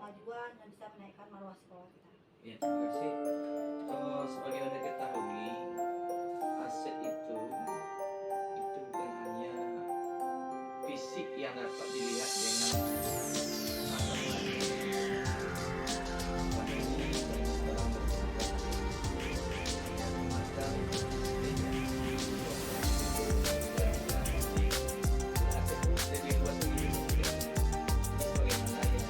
kemajuan dan bisa menaikkan marwah sekolah kita. Ya, terima kasih. Sebagai Anda ketahui, aset itu bukan hanya fisik yang dapat dilihat dengan mata telanjang. Karena ini banyak orang berkata mata aset itu lebih luas lagi. Bagaimana yang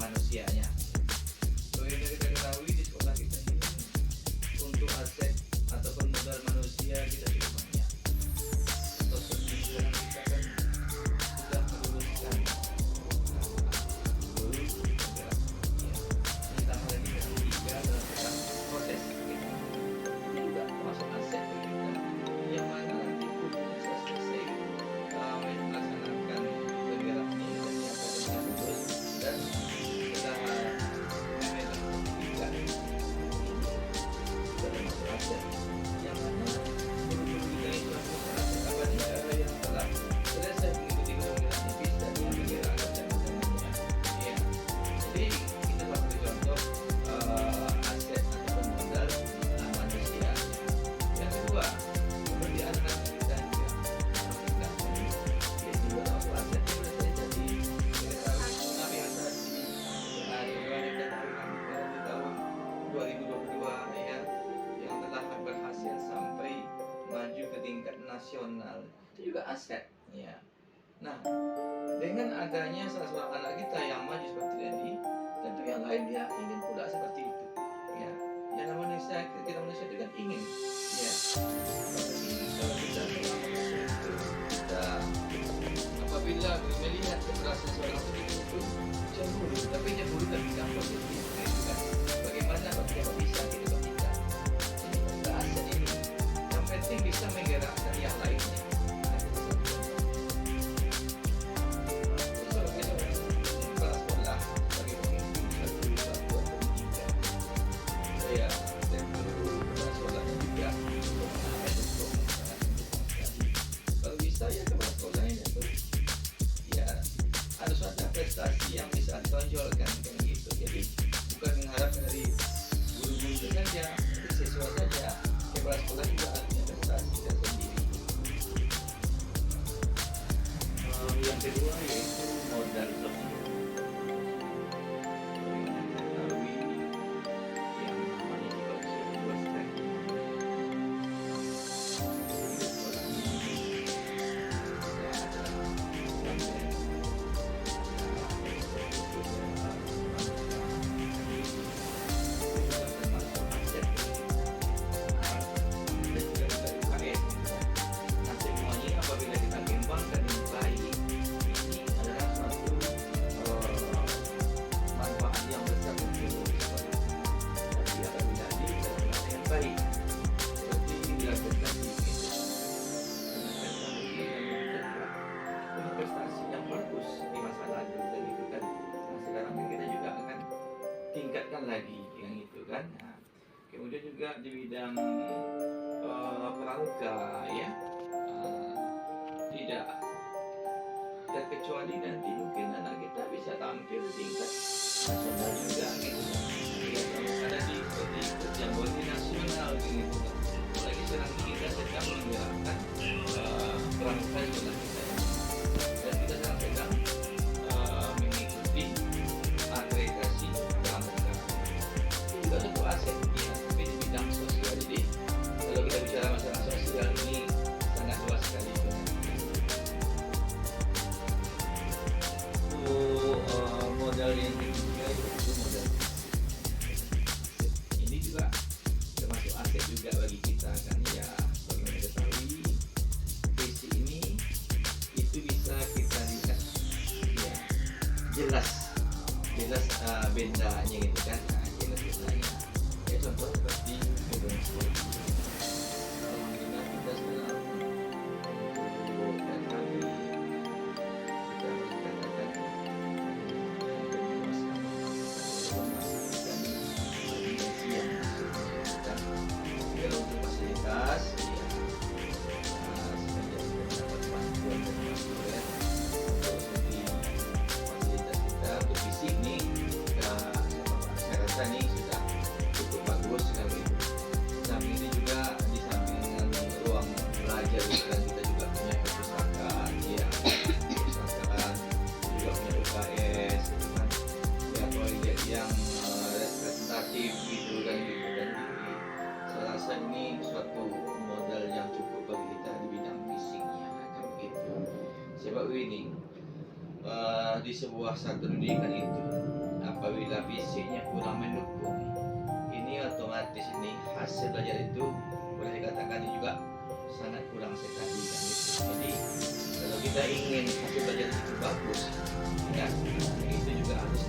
manusianya. So yang kita ketahui di sekolah kita ini untuk aset ataupun modal manusia kita cukup banyak. Untuk sekarang kita kan sudah meluluskan ditambah lagi dengan 3 dalam proses kita. Ini juga termasuk aset kita yang mana nanti bisa selesai melaksanakan kegiatan ini dan nyata dengan lulus dan kita memegang sertifikat ini juga termasuk aset yang mana guru-guru kita itu aset abadi yang telah selesai mengikuti kegiatan tipis dan yang menggerakkan dan sebagainya. Ya, jadi kita satu contoh aset ataupun modal manusia. Yang kedua, seperti anak kita juga ya juga termasuk aset yang sudah jadi kami atasi kita tahu di tahun 2022 ya yang telah berhasil sampai maju ke tingkat nasional, itu juga aset ya. Nah, dengan adanya salah seorang anak kita yang maju seperti ini, tentu yang lain dia ingin pula seperti itu ya. Yang manusia kita manusia itu kan ingin ya. Tapi kalau kita seorang manusia itu kita apabila melihat keberhasilan seorang itu cemburu, tapi cemburu dan tidak positif gitu kan. Bagaimana kalau dia bisa gitu kalau tidak. Ini juga aset ini. Yang penting bisa menggerakkan yang lainnya. Kepala sekolah bagi pemimpin 1, 2, 3. Saya tentu kepala sekolahnya juga untuk sekali. Kalau bisa ya kepala sekolahnya itu ya harus ada prestasi yang bisa ditonjolkan. tingkatkan lagi yang itu kan. Nah, kemudian juga di bidang pramuka ya, tidak terkecuali nanti mungkin anak kita bisa tampil di tingkat nasional juga gitu kan. Ya, pramuka tadi seperti ikut yang multinasional gitu kan. Apalagi sekarang kita sedang menggerakkan pramuka nasional kita ini. Dan kita sedang mengikuti akreditasi pramuka. Itu juga satu aset ya, tapi di bidang sosial. Jadi kalau kita bicara masalah sosial ini sangat luas sekali. Modal yang ketiga itu modal ini juga termasuk aset juga bagi kita kan ya. Bagaimana ketahui visi ini itu bisa kita lihat ya jelas bendanya gitu kan. Nah, jelas bendanya ya, contoh seperti gedung sekolah. Kalau kita sekarang ini sudah cukup bagus kalau itu. Samping ini juga di samping ruang belajar dan kita juga punya perpustakaan ya, perpustakaan juga punya UKS gitu kan. Ya toilet yang representatif gitu kan gitu kan. Saya rasa ini suatu modal yang cukup bagi kita di bidang fisiknya kan begitu. Sebab ini di sebuah satu pendidikan itu apabila fisiknya kurang mendukung, ini otomatis ini hasil belajar itu boleh dikatakan juga sangat kurang sekali kan gitu. Jadi kalau kita ingin hasil belajar itu bagus ya, itu juga harus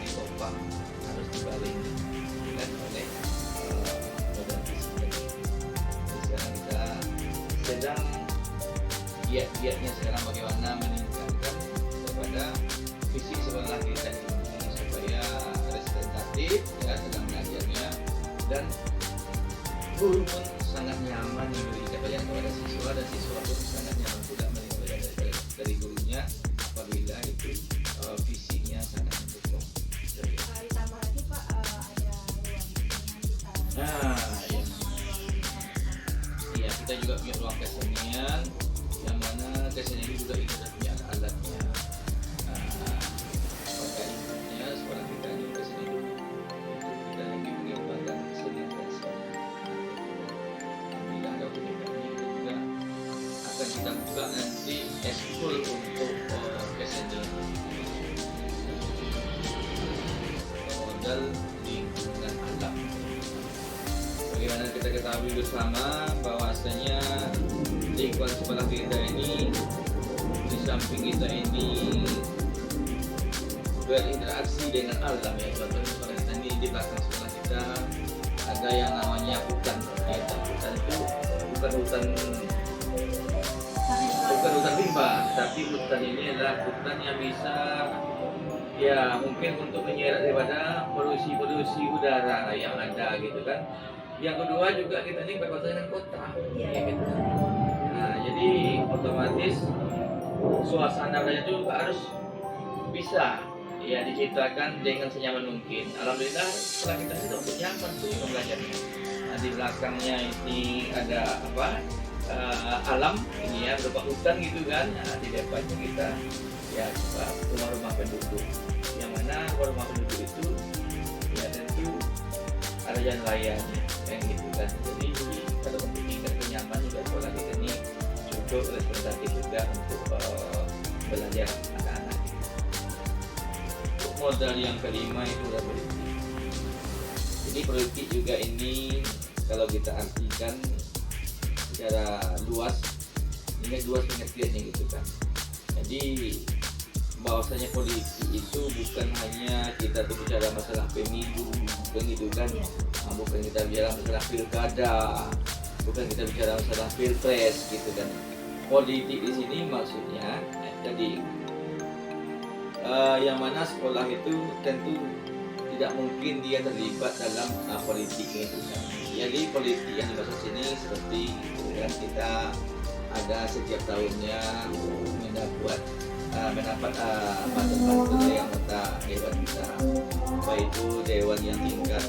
ditopang, harus dibarengi dengan oleh modal fisik tadi. Sekarang kita sedang giat-giatnya sekarang bagaimana meningkatkan daripada fisik sekolah kita ini supaya representatif ya dalam belajarnya, dan guru pun sangat nyaman memberikan pelajaran kepada siswa, dan siswa pun sangat nyaman juga menerima pelajaran dari gurunya apabila itu fisiknya sangat mendukung. Ditambah lagi Pak, ada ruang kesenian kita. Iya, kita juga punya ruang kesenian, yang mana kesenian ini juga kita punya alatnya. Sekolah kita ini kesenian dulu kita lagi mengembangkan kesenian tradisional. Bila ada pendidikan ini kita juga akan kita buka nanti eskul untuk kesenian. Modal lingkungan alam. Bagaimana kita ketahui bersama bahwasanya lingkungan sekolah kita ini, di samping kita ini berinteraksi dengan alam ya. Contohnya sekolah kita ini, di belakang sekolah kita ada yang namanya hutan ya. Hutan itu bukan hutan limbah, tapi hutan ini adalah hutan yang bisa ya mungkin untuk menyerap daripada polusi udara yang ada gitu kan. Yang kedua juga kita ini berkaitan dengan kota ya, gitu. Nah jadi otomatis suasana belajar juga harus bisa ya diciptakan dengan senyaman mungkin. Alhamdulillah setelah kita sudah untuk nyaman tuh belajarnya. Nah, di belakangnya ini ada apa alam ini ya, berupa hutan gitu kan. Nah, di depannya kita ya rumah-rumah penduduk, yang mana rumah penduduk itu ya tentu ada jalan layanya yang gitu kan. Jadi kalau untuk tingkat kenyaman juga sekolah kita ini cukup representatif juga untuk belajar anak-anak. Modal yang kelima itu adalah politik. Jadi politik juga ini kalau kita artikan secara luas, ini luas pengertiannya gitu kan. Jadi bahwasanya politik itu bukan hanya kita berbicara masalah pemilu, bukan gitu kan. Bukan kita bicara masalah pilkada, bukan kita bicara masalah pilpres gitu kan. Politik di sini maksudnya jadi yang mana sekolah itu tentu tidak mungkin dia terlibat dalam politik itu kan. Jadi politik yang dimaksud sini seperti yang kita ada setiap tahunnya mendapat bantuan dari anggota dewan kita, baik itu dewan yang tingkat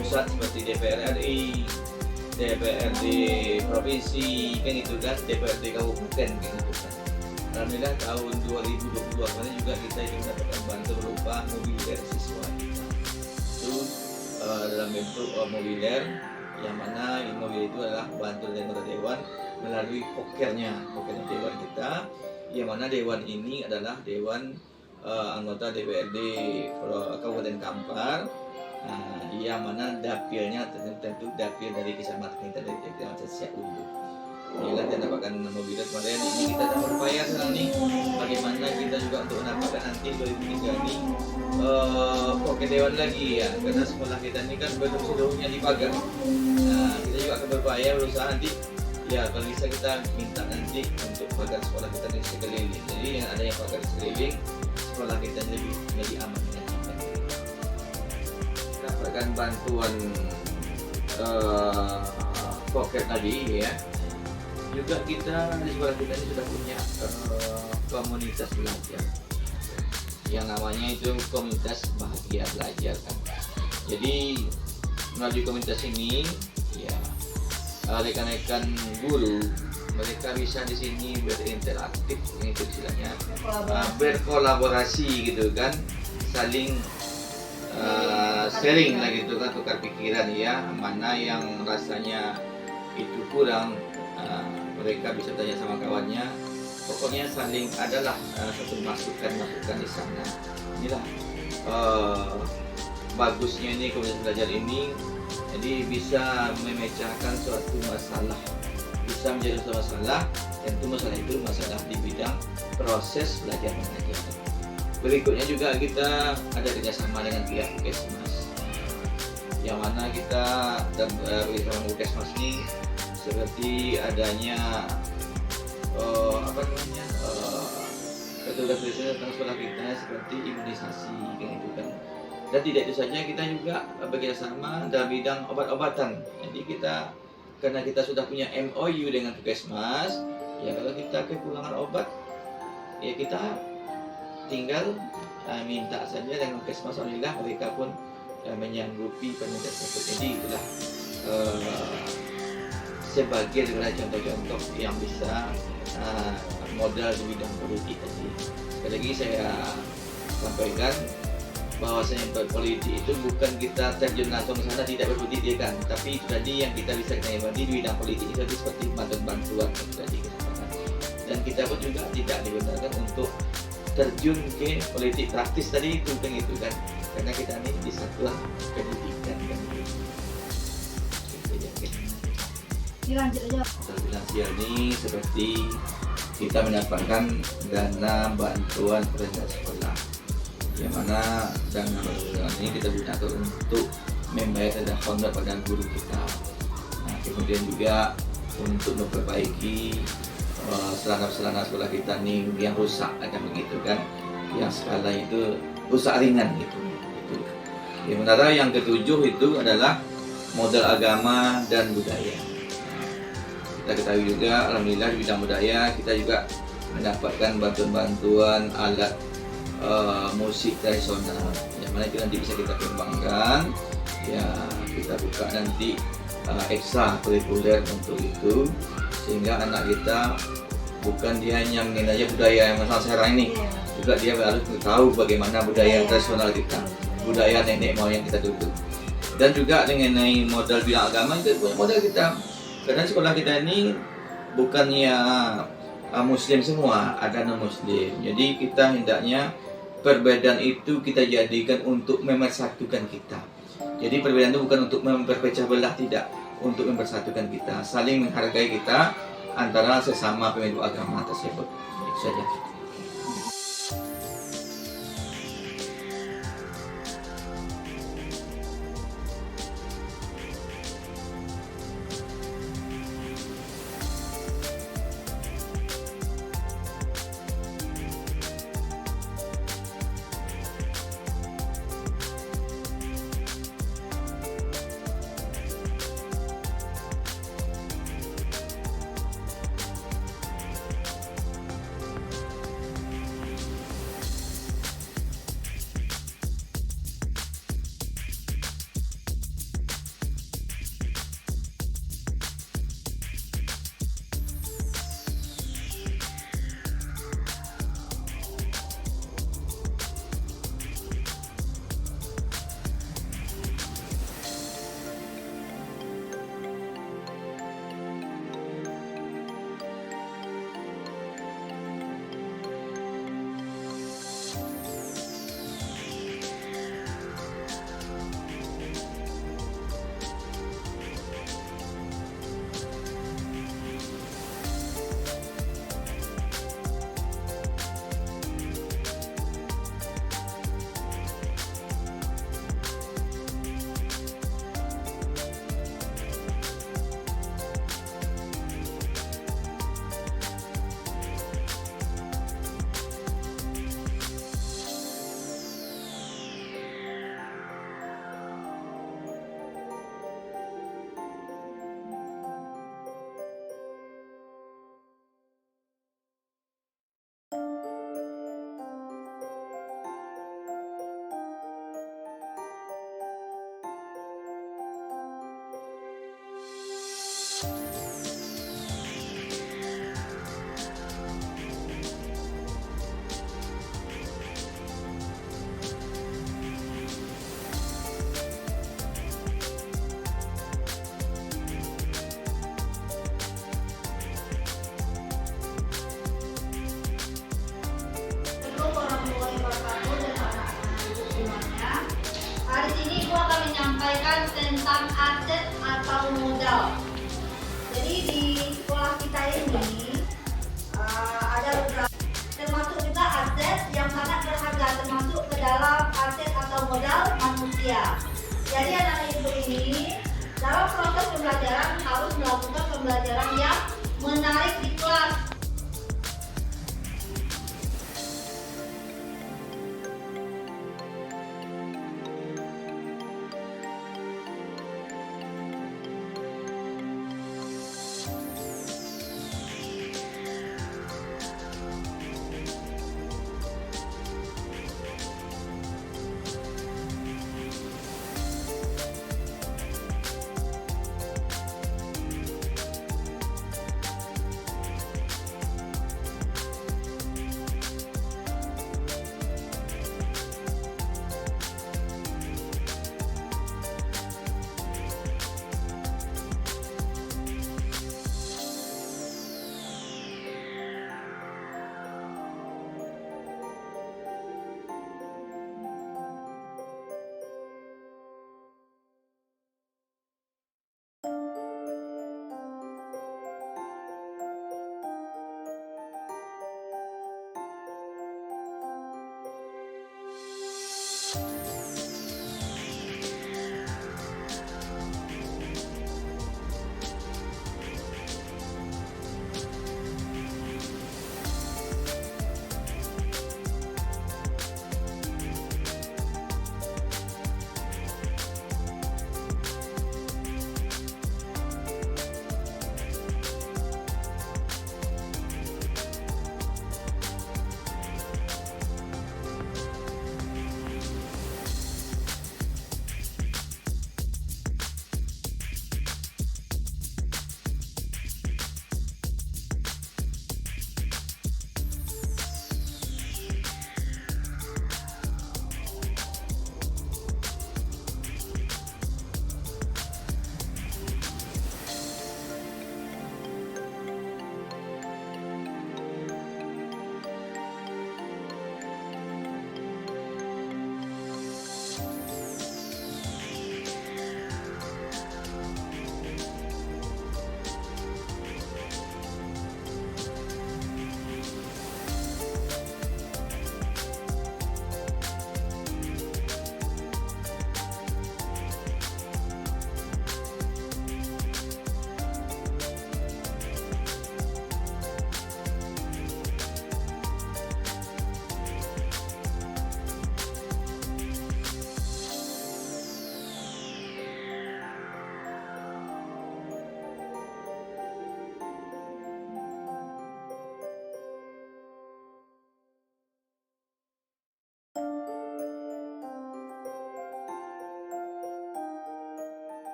pusat seperti DPR RI, DPRD provinsi kan itu kan, DPRD kabupaten kan itu kan. Alhamdulillah tahun 2022 kemarin juga kita ingin mendapatkan bantuan berupa mobiler siswa itu dalam bentuk mobiler, yang mana mobil itu adalah bantuan dari anggota dewan melalui pokernya dewan kita, yang mana dewan ini adalah dewan anggota DPRD Kabupaten Kampar, yang mana dapilnya tentu dapil dari kecamatan kita, dari kecamatan Siak Unduh. Inilah kita dapatkan mobil kemarin. Ini kita dah berupaya sekarang nih bagaimana kita juga untuk mendapatkan nanti 2003 ini poker dewan lagi ya, karena sekolah kita ini kan belum seluruhnya dipagar. Kita juga akan berupaya berusaha nanti ya kalau bisa kita minta nanti untuk pagar sekolah kita di sekeliling. Jadi yang ada yang pagar di sekeliling sekolah kita lebih aman ya. Dapatkan bantuan poker tadi ya. Juga kita di sekolah kita ini sudah punya komunitas belajar yang namanya itu komunitas bahagia belajar kan. Jadi melalui komunitas ini ya rekan-rekan guru mereka bisa di sini berinteraktif, itu istilahnya berkolaborasi gitu kan, saling sharing lah gitu kan, tukar pikiran ya, mana yang rasanya itu kurang mereka bisa tanya sama kawannya, pokoknya saling adalah satu masukan di sana. Inilah bagusnya ini komunitas belajar ini, jadi bisa memecahkan suatu masalah, bisa menjadi suatu masalah, tentu masalah itu masalah di bidang proses belajar mengajar. Berikutnya juga kita ada kerjasama dengan pihak Puskesmas, yang mana kita dan bersama Puskesmas ini seperti adanya petugas tentang sekolah kita seperti imunisasi kayak gitu kan. Dan tidak itu saja, kita juga bekerjasama dalam bidang obat-obatan. Jadi kita karena kita sudah punya MOU dengan Puskesmas, ya kalau kita kekurangan obat ya kita tinggal minta saja dengan Puskesmas. Alhamdulillah mereka pun menyanggupi permintaan tersebut. Jadi itulah sebagai contoh-contoh yang bisa modal di bidang politik tadi. Sekali lagi saya sampaikan bahwasanya berpolitik itu bukan kita terjun langsung ke sana tidak berpolitik kan, tapi itu tadi yang kita bisa kenal di bidang politik itu seperti bantuan tadi. Dan kita pun juga tidak dibenarkan untuk terjun ke politik praktis tadi itu kan gitu kan, karena kita ini di satuan pendidikan kan gitu. Dilanjut aja. Finansial ini seperti kita mendapatkan dana bantuan perencanaan sekolah, yang mana dana bantuan ini kita gunakan untuk membayar dana honor pada guru kita. Nah, kemudian juga untuk memperbaiki selana sekolah kita nih yang rusak ada begitu kan, yang skala itu rusak ringan gitu. Sementara yang ketujuh itu adalah modal agama dan budaya. Kita ketahui juga, alhamdulillah di bidang budaya kita juga mendapatkan bantuan alat musik tradisional, yang mana itu nanti bisa kita kembangkan. Ya kita buka nanti ekstra kurikuler untuk itu, sehingga anak kita bukan dia hanya mengenai budaya yang masalah sekarang ini, juga dia harus tahu bagaimana budaya tradisional kita, budaya nenek moyang kita dulu. Dan juga mengenai modal bidang agama itu modal kita. Karena sekolah kita ini bukannya muslim semua, ada non-muslim. Jadi kita hendaknya perbedaan itu kita jadikan untuk memersatukan kita. Jadi perbedaan itu bukan untuk memperpecah belah, tidak, untuk mempersatukan kita, saling menghargai kita antara sesama pemeluk agama tersebut. Itu saja. tentang aset atau modal. Jadi di sekolah kita ini ada beberapa, termasuk juga aset yang sangat berharga, termasuk ke dalam aset atau modal manusia. Jadi anak ibu ini dalam proses pembelajaran harus melakukan pembelajaran yang menarik di